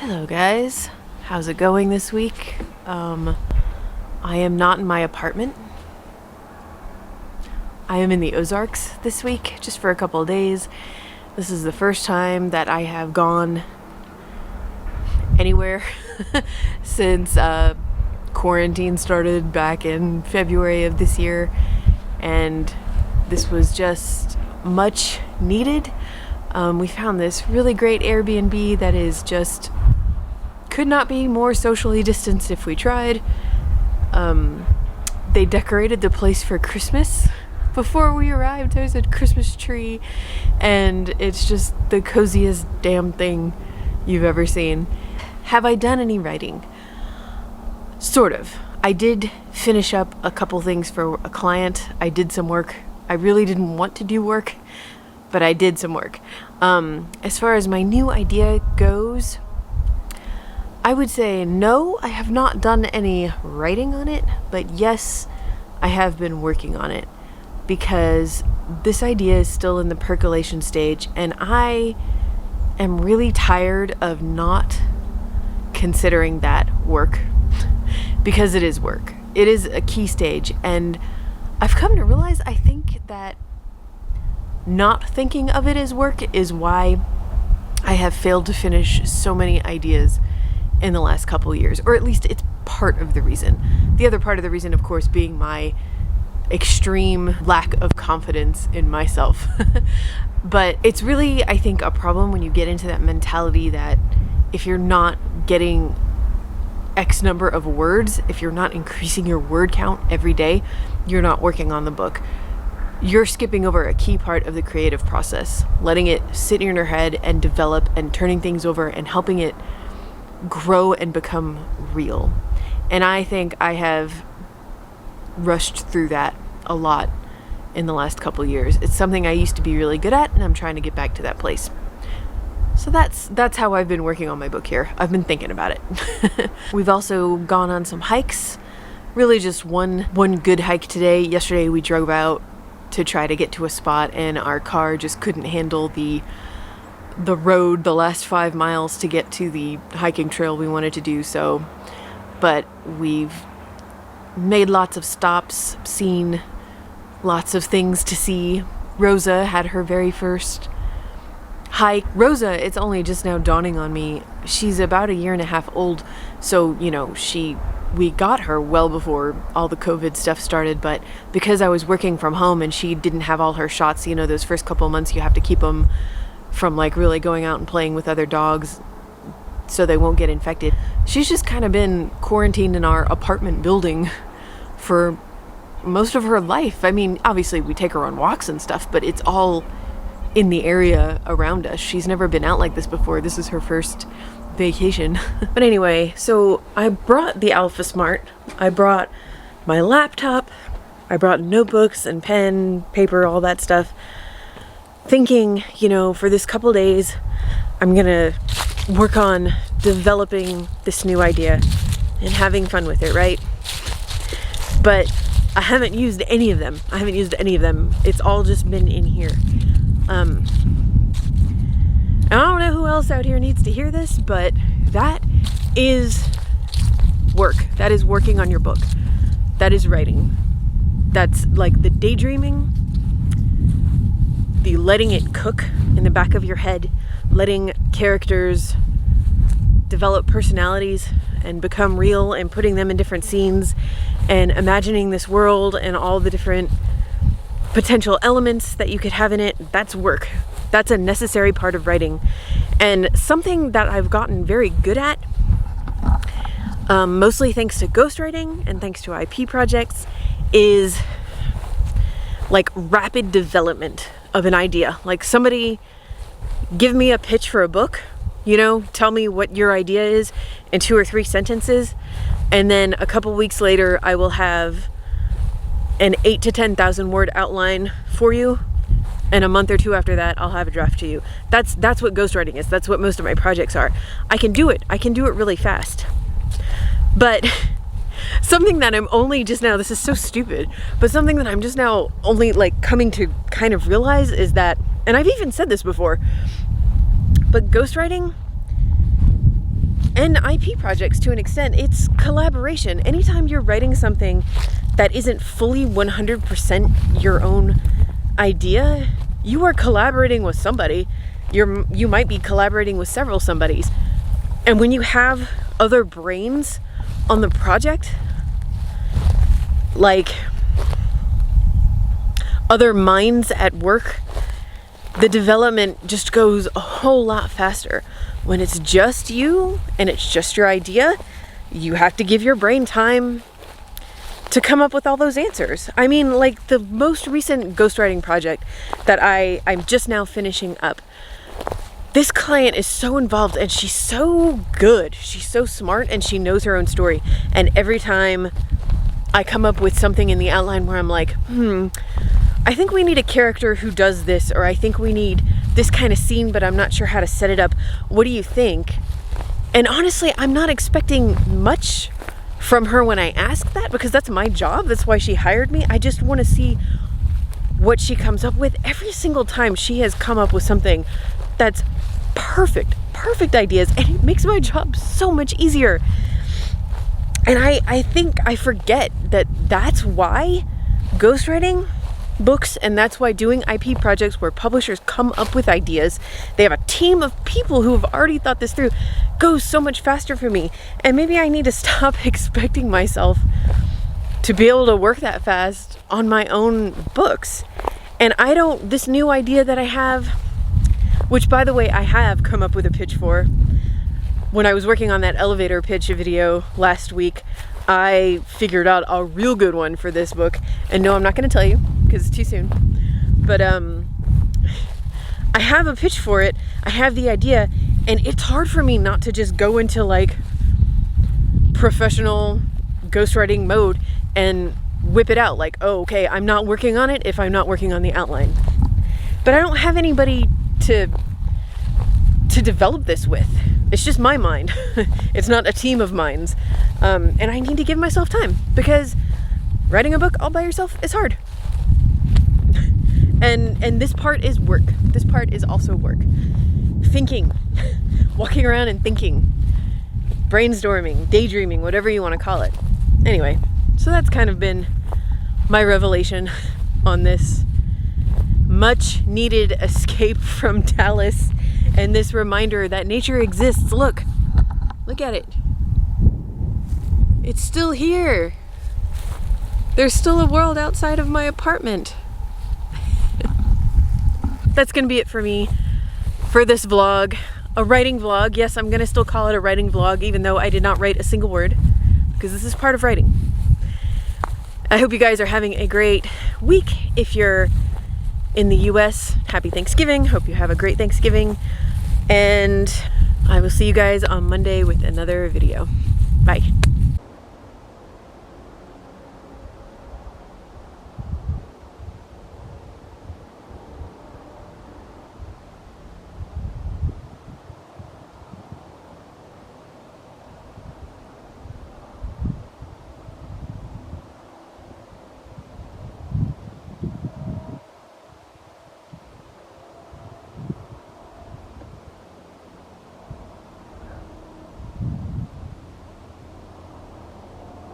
Hello guys, how's it going this week? I am not in my apartment. I am in the Ozarks this week, just for a couple of days. This is the first time that I have gone anywhere since quarantine started back in February of this year, and this was just much needed. We found this really great Airbnb that is just could not be more socially distanced if we tried. They decorated the place for Christmas before we arrived. There's a Christmas tree, and it's just the coziest damn thing you've ever seen. Have I done any writing? Sort of. I did finish up a couple things for a client. I did some work. I really didn't want to do work, but I did some work. As far as my new idea goes, I would say no, I have not done any writing on it, but yes, I have been working on it because this idea is still in the percolation stage, and I am really tired of not considering that work because it is work. It is a key stage, and I've come to realize I think that not thinking of it as work is why I have failed to finish so many ideas in the last couple years, or at least it's part of the reason. The other part of the reason, of course, being my extreme lack of confidence in myself. But it's really, I think, a problem when you get into that mentality that if you're not getting X number of words, if you're not increasing your word count every day, you're not working on the book. You're skipping over a key part of the creative process, letting it sit in your head and develop and turning things over and helping it grow and become real. And I think I have rushed through that a lot in the last couple years. It's something I used to be really good at, and I'm trying to get back to that place. So that's how I've been working on my book here. I've been thinking about it. We've also gone on some hikes. Really just one good hike today. Yesterday we drove out to try to get to a spot, and our car just couldn't handle the road the last 5 miles to get to the hiking trail we wanted to do. So, but we've made lots of stops, seen lots of things to see. Rosa had her very first hike. Rosa, it's only just now dawning on me, she's about 1.5 years old, so we got her well before all the COVID stuff started, but because I was working from home and she didn't have all her shots, those first couple months you have to keep them from really going out and playing with other dogs so they won't get infected. She's just kind of been quarantined in our apartment building for most of her life. I mean, obviously we take her on walks and stuff, but it's all in the area around us. She's never been out like this before. This is her first vacation. But anyway, so I brought the Alpha Smart. I brought my laptop. I brought notebooks and pen, paper, all that stuff, thinking, for this couple days, I'm gonna work on developing this new idea and having fun with it, right? But I haven't used any of them. It's all just been in here. And I don't know who else out here needs to hear this, but that is work. That is working on your book. That is writing. That's like the daydreaming, the letting it cook in the back of your head, letting characters develop personalities and become real, and putting them in different scenes and imagining this world and all the different potential elements that you could have in it. That's work. That's a necessary part of writing, and something that I've gotten very good at, mostly thanks to ghostwriting and thanks to IP projects, is like rapid development of an idea. Like, somebody give me a pitch for a book, tell me what your idea is in 2 or 3 sentences, and then a couple weeks later I will have an 8,000 to 10,000 word outline for you, and a month or 2 after that I'll have a draft to you. That's what ghostwriting is. That's what most of my projects are. I can do it really fast. But something that I'm only just now, this is so stupid, but something that I'm just now only coming to kind of realize is that, and I've even said this before, but ghostwriting And IP projects, to an extent, it's collaboration. Anytime you're writing something that isn't fully 100% your own idea, you are collaborating with somebody. You might be collaborating with several somebodies. And when you have other brains on the project, like other minds at work, the development just goes a whole lot faster. When it's just you and it's just your idea, you have to give your brain time to come up with all those answers. I mean, like the most recent ghostwriting project that I'm just now finishing up. This client is so involved and she's so good. She's so smart and she knows her own story. And every time I come up with something in the outline where I'm like, I think we need a character who does this, or I think we need this kind of scene, but I'm not sure how to set it up. What do you think? And honestly, I'm not expecting much from her when I ask that, because that's my job. That's why she hired me. I just want to see what she comes up with. Every single time she has come up with something that's perfect ideas, and it makes my job so much easier. And I think I forget that that's why ghostwriting books, and that's why doing IP projects where publishers come up with ideas, they have a team of people who have already thought this through, goes so much faster for me. And maybe I need to stop expecting myself to be able to work that fast on my own books. And this new idea that I have, which by the way, I have come up with a pitch for. When I was working on that elevator pitch video last week, I figured out a real good one for this book. And no, I'm not going to tell you because it's too soon. But I have a pitch for it. I have the idea, and it's hard for me not to just go into like professional ghostwriting mode and whip it out like, oh, okay, I'm not working on it if I'm not working on the outline. But I don't have anybody to develop this with. It's just my mind. It's not a team of minds. And I need to give myself time, because writing a book all by yourself is hard. And this part is work. This part is also work. Thinking, walking around and thinking, brainstorming, daydreaming, whatever you want to call it. Anyway, so that's kind of been my revelation on this much needed escape from Dallas, and this reminder that nature exists. Look at it. It's still here. There's still a world outside of my apartment. That's gonna be it for me for this vlog. A writing vlog. Yes, I'm gonna still call it a writing vlog, even though I did not write a single word, because this is part of writing. I hope you guys are having a great week. If you're in the US, happy Thanksgiving. Hope you have a great Thanksgiving. And I will see you guys on Monday with another video. Bye.